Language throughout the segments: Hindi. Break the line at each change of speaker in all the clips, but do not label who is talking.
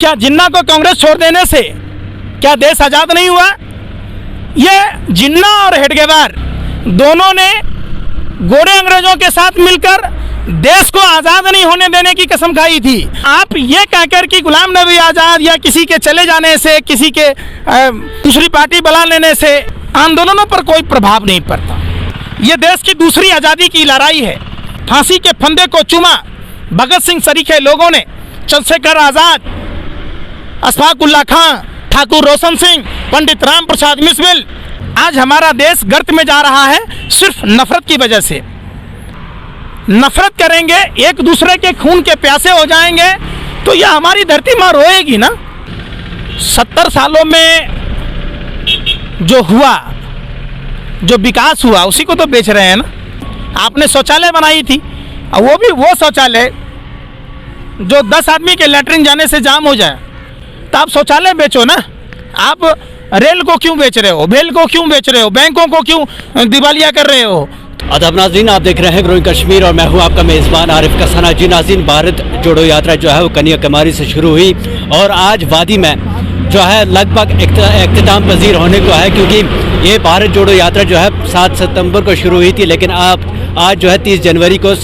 क्या जिन्ना को कांग्रेस छोड़ देने से क्या देश आज़ाद नहीं हुआ? ये जिन्ना और हेडगेवार दोनों ने गोरे अंग्रेजों के साथ मिलकर देश को आज़ाद नहीं होने देने की कसम खाई थी। आप ये कहकर कि गुलाम नबी आज़ाद या किसी के चले जाने से, किसी के दूसरी पार्टी बुला लेने से आंदोलनों पर कोई प्रभाव नहीं पड़ता। ये देश की दूसरी आज़ादी की लड़ाई है। फांसी के फंदे को चूमा भगत सिंह सरीखे लोगों ने, चंद्रशेखर आज़ाद, अशफाक उल्लाह खां, ठाकुर रोशन सिंह, पंडित राम प्रसाद बिस्मिल। आज हमारा देश गर्त में जा रहा है सिर्फ नफरत की वजह से। नफरत करेंगे, एक दूसरे के खून के प्यासे हो जाएंगे तो यह हमारी धरती माँ रोएगी ना। 70 सालों में जो हुआ, जो विकास हुआ, उसी को तो बेच रहे हैं ना। आपने शौचालय बनाई थी, वो भी वो शौचालय जो 10 आदमी के लैट्रिन जाने से जाम हो जाए, तो आप शौचालय बेचो ना। आप रेल को क्यों बेच रहे हो, भेल को क्यों बेच रहे हो, बैंकों को क्यों दिवालिया कर रहे हो?
अदब नाज़रीन, आप देख रहे हैं ग्रोइंग कश्मीर और मैं हूं आपका मेज़बान आरिफ कसाना। जी नाज़रीन, भारत जोड़ो यात्रा जो है वो कन्याकुमारी से शुरू हुई और आज वादी में जो है लगभग इख्तिताम पजीर होने को है, क्योंकि ये भारत जोड़ो यात्रा जो है 7 सितंबर को शुरू हुई थी, लेकिन आज जो है 30 जनवरी को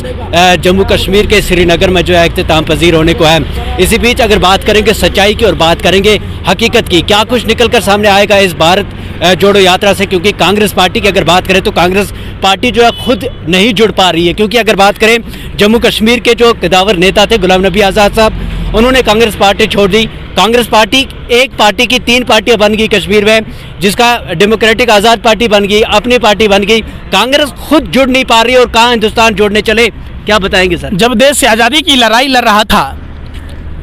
जम्मू कश्मीर के श्रीनगर में जो है इख्तिताम पजीर होने को है। इसी बीच अगर बात करेंगे सच्चाई की और बात करेंगे हकीकत की, क्या कुछ निकल कर सामने आएगा इस भारत जोड़ो यात्रा से, क्योंकि कांग्रेस पार्टी की अगर बात करें तो कांग्रेस पार्टी जो है खुद नहीं जुड़ पा रही है। क्योंकि अगर बात करें जम्मू कश्मीर के जो कदावर नेता थे गुलाम नबी आज़ाद साहब, उन्होंने कांग्रेस पार्टी छोड़ दी। कांग्रेस पार्टी एक पार्टी की 3 पार्टियां बन गई कश्मीर में, जिसका डेमोक्रेटिक आज़ाद पार्टी बन गई, अपनी पार्टी बन गई। कांग्रेस खुद जुड़ नहीं पा रही और कहाँ हिंदुस्तान जोड़ने चले, क्या बताएंगे सर?
जब देश से आज़ादी की लड़ाई लड़ रहा था,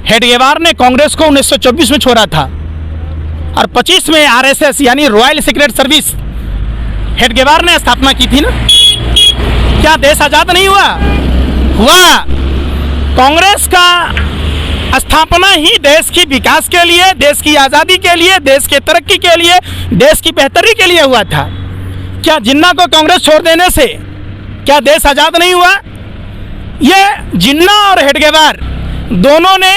हेडगेवार ने कांग्रेस को 1924 में छोड़ा था और 25 में आरएसएस यानी रॉयल सीक्रेट सर्विस हेडगेवार ने स्थापना की थी ना। क्या देश आज़ाद नहीं हुआ? हुआ। कांग्रेस का स्थापना ही देश की विकास के लिए, देश की आज़ादी के लिए, देश के तरक्की के लिए, देश की बेहतरी के लिए हुआ था। क्या जिन्ना को कांग्रेस छोड़ देने से क्या देश आज़ाद नहीं हुआ? ये जिन्ना और हेडगेवार दोनों ने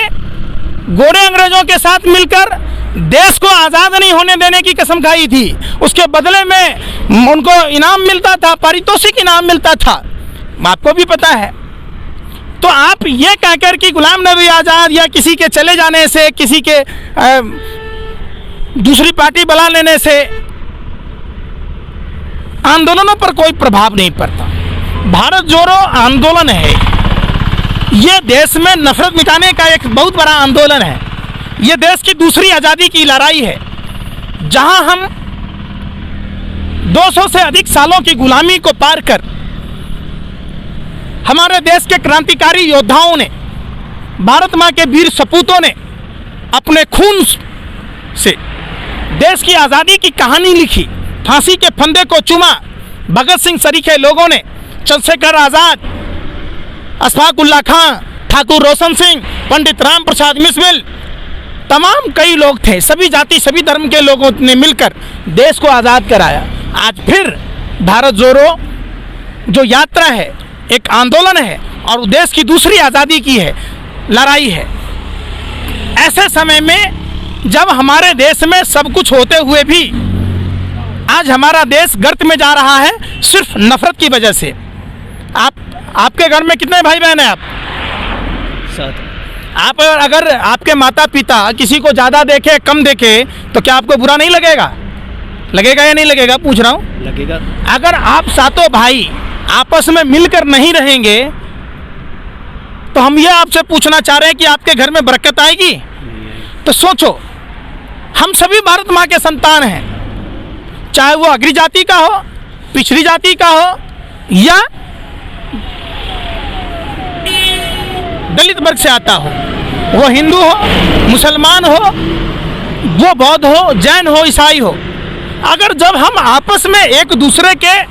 गोरे अंग्रेजों के साथ मिलकर देश को आज़ाद नहीं होने देने की कसम खाई थी। उसके बदले में उनको इनाम मिलता था, पारितोषिक इनाम मिलता था, आपको भी पता है। तो आप ये कहकर कि गुलाम नबी आज़ाद या किसी के चले जाने से, किसी के दूसरी पार्टी बुला लेने से आंदोलनों पर कोई प्रभाव नहीं पड़ता। भारत जोड़ो आंदोलन है, ये देश में नफरत मिटाने का एक बहुत बड़ा आंदोलन है। ये देश की दूसरी आज़ादी की लड़ाई है, जहां हम 200 से अधिक सालों की गुलामी को पार कर हमारे देश के क्रांतिकारी योद्धाओं ने, भारत माँ के वीर सपूतों ने अपने खून से देश की आज़ादी की कहानी लिखी। फांसी के फंदे को चूमा भगत सिंह सरीखे लोगों ने, चंद्रशेखर आज़ाद, अशफाक उल्लाह खां, ठाकुर रोशन सिंह, पंडित राम प्रसाद बिस्मिल, तमाम कई लोग थे। सभी जाति, सभी धर्म के लोगों ने मिलकर देश को आज़ाद कराया। आज फिर भारत जोड़ो जो यात्रा है एक आंदोलन है और देश की दूसरी आज़ादी की है, लड़ाई है। ऐसे समय में जब हमारे देश में सब कुछ होते हुए भी आज हमारा देश गर्त में जा रहा है सिर्फ नफरत की वजह से। आपके घर में कितने भाई बहन हैं? आप
7।
आप अगर आपके माता पिता किसी को ज़्यादा देखे, कम देखे, तो क्या आपको बुरा नहीं लगेगा? लगेगा या नहीं लगेगा, पूछ रहा हूँ।
लगेगा।
अगर आप सातों भाई आपस में मिलकर नहीं रहेंगे तो हम ये आपसे पूछना चाह रहे हैं कि आपके घर में बरकत आएगी? तो सोचो, हम सभी भारत माँ के संतान हैं, चाहे वो अग्री जाति का हो, पिछड़ी जाति का हो या दलित वर्ग से आता हो, वो हिंदू हो, मुसलमान हो, वो बौद्ध हो, जैन हो, ईसाई हो। अगर जब हम आपस में एक दूसरे के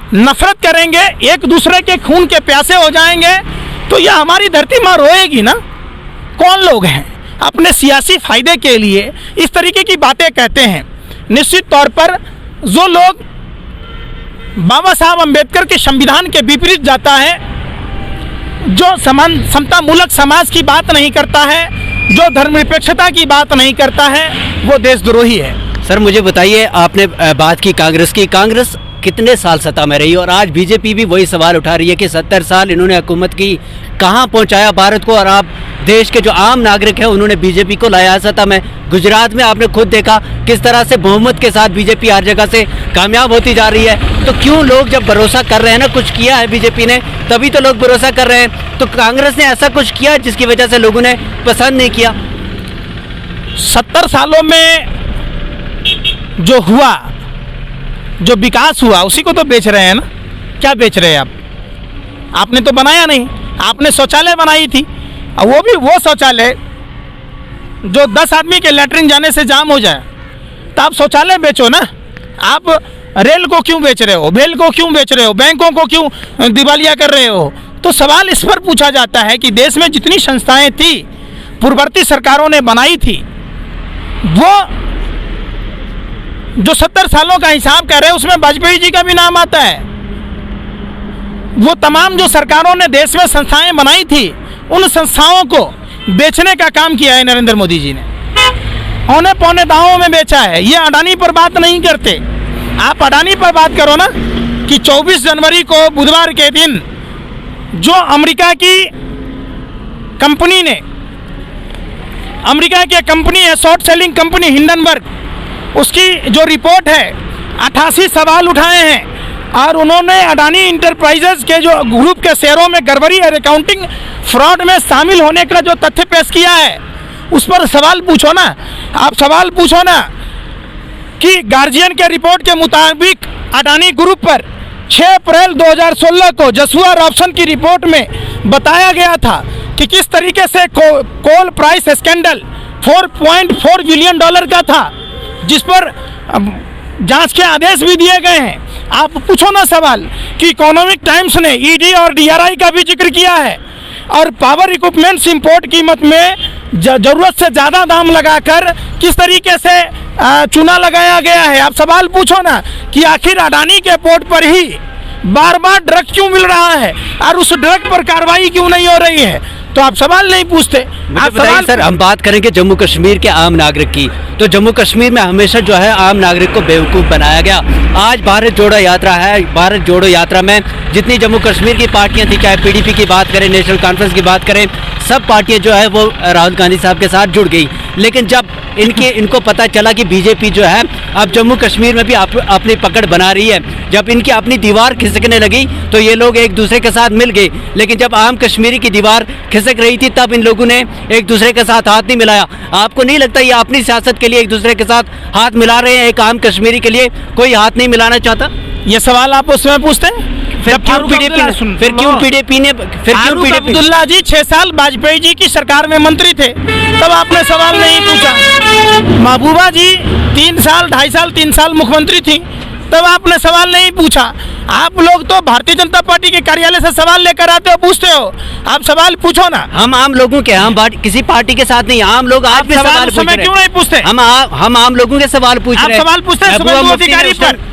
नफरत करेंगे, एक दूसरे के खून के प्यासे हो जाएंगे, तो यह हमारी धरती माँ रोएगी ना। कौन लोग हैं अपने सियासी फायदे के लिए इस तरीके की बातें कहते हैं? निश्चित तौर पर जो लोग बाबा साहब अम्बेडकर के संविधान के विपरीत जाता है, जो समता मूलक समाज की बात नहीं करता है, जो धर्मनिरपेक्षता की बात नहीं करता है वो देशद्रोही है।
सर मुझे बताइए, आपने बात की कांग्रेस की, कांग्रेस कितने साल सत्ता में रही और आज बीजेपी भी वही सवाल उठा रही है कि 70 साल इन्होंने हुकूमत की, कहाँ पहुँचाया भारत को, और आप देश के जो आम नागरिक हैं उन्होंने बीजेपी को लाया सत्ता में। गुजरात में आपने खुद देखा किस तरह से बहुमत के साथ बीजेपी हर जगह से कामयाब होती जा रही है। तो क्यों लोग जब भरोसा कर रहे हैं ना, कुछ किया है बीजेपी ने, तभी तो लोग भरोसा कर रहे हैं। तो कांग्रेस ने ऐसा कुछ किया जिसकी वजह से लोगों ने पसंद नहीं किया?
70 सालों में जो हुआ, जो विकास हुआ, उसी को तो बेच रहे हैं ना। क्या बेच रहे हैं आप? आपने तो बनाया नहीं, आपने शौचालय बनाई थी, और वो भी वो शौचालय जो 10 आदमी के लैट्रिन जाने से जाम हो जाए। तो आप शौचालय बेचो ना। आप रेल को क्यों बेच रहे हो, भेल को क्यों बेच रहे हो, बैंकों को क्यों दिवालिया कर रहे हो? तो सवाल इस पर पूछा जाता है कि देश में जितनी संस्थाएं थी पूर्ववर्ती सरकारों ने बनाई थी, वो जो 70 सालों का हिसाब कर रहे हैं उसमें वाजपेयी जी का भी नाम आता है। वो तमाम जो सरकारों ने देश में संस्थाएं बनाई थी, उन संस्थाओं को बेचने का काम किया है नरेंद्र मोदी जी ने। औने पौने दावों में बेचा है। ये अडानी पर बात नहीं करते। आप अडानी पर बात करो ना कि 24 जनवरी को बुधवार के दिन जो अमेरिका की कंपनी ने, अमेरिका की कंपनी है शॉर्ट सेलिंग कंपनी हिंडनबर्ग, उसकी जो रिपोर्ट है 88 सवाल उठाए हैं और उन्होंने अडानी इंटरप्राइजेज के जो ग्रुप के शेयरों में गड़बड़ी और अकाउंटिंग फ्रॉड में शामिल होने का जो तथ्य पेश किया है उस पर सवाल पूछो ना। आप सवाल पूछो ना कि गार्जियन के रिपोर्ट के मुताबिक अडानी ग्रुप पर 6 अप्रैल 2016 को जसुआ रॉबसन की रिपोर्ट में बताया गया था कि किस तरीके से कोल प्राइस स्कैंडल $4.4 बिलियन का था, जिस पर जांच के आदेश भी दिए गए हैं। आप पूछो ना सवाल कि इकोनॉमिक टाइम्स ने ईडी और डीआरआई का भी जिक्र किया है और पावर इक्विपमेंट्स इंपोर्ट कीमत में ज़रूरत से ज़्यादा दाम लगाकर किस तरीके से चूना लगाया गया है। आप सवाल पूछो ना कि आखिर अडानी के पोर्ट पर ही बार बार ड्रग क्यों मिल रहा है और उस ड्रग पर कार्रवाई क्यों नहीं हो रही है। तो आप सवाल नहीं पूछते। आप
बताइए सर, हम बात करेंगे जम्मू कश्मीर के आम नागरिक की, तो जम्मू कश्मीर में हमेशा जो है आम नागरिक को बेवकूफ़ बनाया गया। आज भारत जोड़ो यात्रा है, भारत जोड़ो यात्रा में जितनी जम्मू कश्मीर की पार्टियां थी, चाहे पीडीपी की बात करें, नेशनल कॉन्फ्रेंस की बात करें, सब पार्टियां जो है वो राहुल गांधी साहब के साथ जुड़ गई। लेकिन जब इनको पता चला कि बीजेपी जो है अब जम्मू कश्मीर में भी अपनी पकड़ बना रही है, जब इनकी अपनी दीवार खिसकने लगी तो ये लोग एक दूसरे के साथ मिल गए। लेकिन जब आम कश्मीरी की दीवार खिसक रही थी तब इन लोगों ने एक दूसरे के साथ हाथ नहीं मिलाया। आपको नहीं लगता ये अपनी सियासत के लिए एक दूसरे के साथ हाथ मिला रहे हैं? एक आम कश्मीरी के लिए कोई हाथ नहीं मिलाना चाहता?
ये सवाल आप उसमें पूछते हैं?
फिर क्यों पीडीपी ने
अब्दुल्ला जी 6 साल वाजपेयी जी की सरकार में मंत्री थे, तब आपने सवाल नहीं पूछा। महबूबा जी 3 साल 2.5 साल मुख्यमंत्री थी, तब आपने सवाल नहीं पूछा। आप लोग तो भारतीय जनता पार्टी के कार्यालय से सवाल लेकर आते हो, पूछते हो। आप सवाल पूछो ना।
हम आम लोगों के, हम किसी पार्टी के साथ नहीं, आम लोग आप सवाल
क्यों नहीं पूछते?
हम आम लोगों के सवाल पूछ रहे हैं।
सवाल पूछते हैं शुभेंदु अधिकारी पर।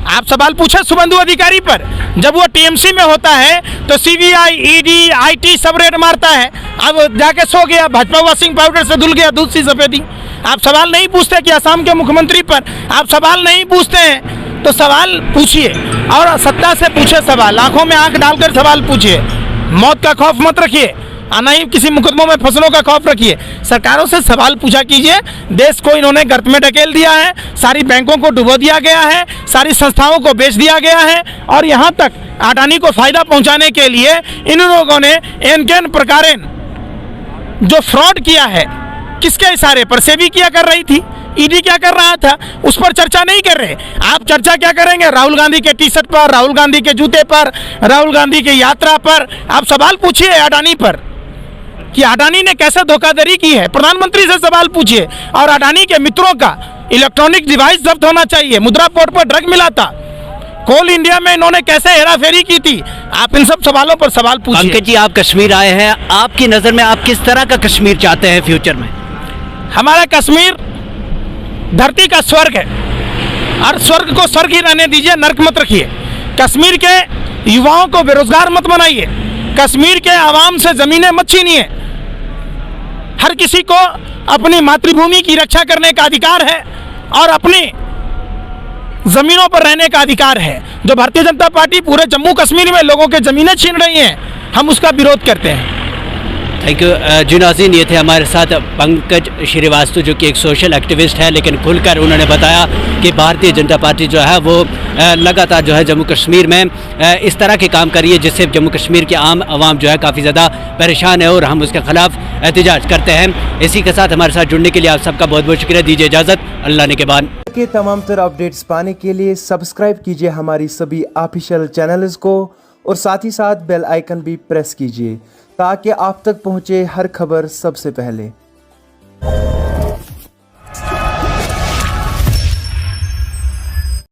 आप सवाल पूछे शुभेंदु अधिकारी पर। जब वो टीएमसी में होता है तो सीबीआई, ईडी, आईटी सब रेड मारता है। अब जाके सो गया, भाजपा वॉशिंग पाउडर से धुल गया, दूध सी सफेदी। आप सवाल नहीं पूछते कि असम के मुख्यमंत्री पर आप सवाल नहीं पूछते हैं। तो सवाल पूछिए और सत्ता से पूछे सवाल, आंखों में आंख डालकर सवाल पूछिए। मौत का खौफ मत रखिए, ना ही किसी मुकदमों में फंसलों का खौफ रखिए। सरकारों से सवाल पूछा कीजिए। देश को इन्होंने गर्त में ढकेल दिया है, सारी बैंकों को डुबो दिया गया है, सारी संस्थाओं को बेच दिया गया है और यहाँ तक अडानी को फायदा पहुँचाने के लिए इन लोगों ने एन प्रकारेण जो फ्रॉड किया है, किसके इशारे पर? सेबी क्या कर रही थी, ईडी क्या कर रहा था, उस पर चर्चा नहीं कर रहे। आप चर्चा क्या करेंगे? राहुल गांधी के टी शर्ट पर, राहुल गांधी के जूते पर, राहुल गांधी की यात्रा पर। आप सवाल पूछिए अडानी पर कि अडानी ने कैसे धोखाधड़ी की है। प्रधानमंत्री से सवाल पूछिए। और अडानी के मित्रों का इलेक्ट्रॉनिक डिवाइस जब्त होना चाहिए। मुद्रा पोर्ट पर ड्रग मिला था। कोल इंडिया में इन्होंने कैसे हेराफेरी की थी। आप इन सब सवालों पर सवाल पूछिए।
पंकज जी, आप कश्मीर आए हैं, आपकी नज़र में आप किस तरह का कश्मीर चाहते हैं फ्यूचर में?
हमारा कश्मीर धरती का स्वर्ग है और स्वर्ग को स्वर्ग ही रहने दीजिए, नर्क मत रखिए। कश्मीर के युवाओं को बेरोजगार मत बनाइए। कश्मीर के आवाम से जमीनें मत छीनिए। हर किसी को अपनी मातृभूमि की रक्षा करने का अधिकार है और अपनी जमीनों पर रहने का अधिकार है। जो भारतीय जनता पार्टी पूरे जम्मू कश्मीर में लोगों के ज़मीनें छीन रही हैं, हम उसका विरोध करते हैं।
थैंक यू जी नाज़रीन, ये थे हमारे साथ पंकज श्रीवास्तव जो कि एक सोशल एक्टिविस्ट है, लेकिन खुलकर उन्होंने बताया कि भारतीय जनता पार्टी जो है वो लगातार जो है जम्मू कश्मीर में इस तरह के काम कर रही है जिससे जम्मू कश्मीर के आम आवाम जो है काफ़ी ज़्यादा परेशान है और हम उसके खिलाफ एहतजाज करते हैं। इसी के साथ हमारे साथ जुड़ने के लिए आप सबका बहुत बहुत शुक्रिया। दीजिए इजाज़त, अल्लाह ने के बाद
के तमाम तरह अपडेट्स पाने के लिए सब्सक्राइब कीजिए हमारी सभी ऑफिशियल चैनल्स को और साथ ही साथ बेल आइकन भी प्रेस कीजिए ताकि आप तक पहुंचे हर खबर सबसे पहले।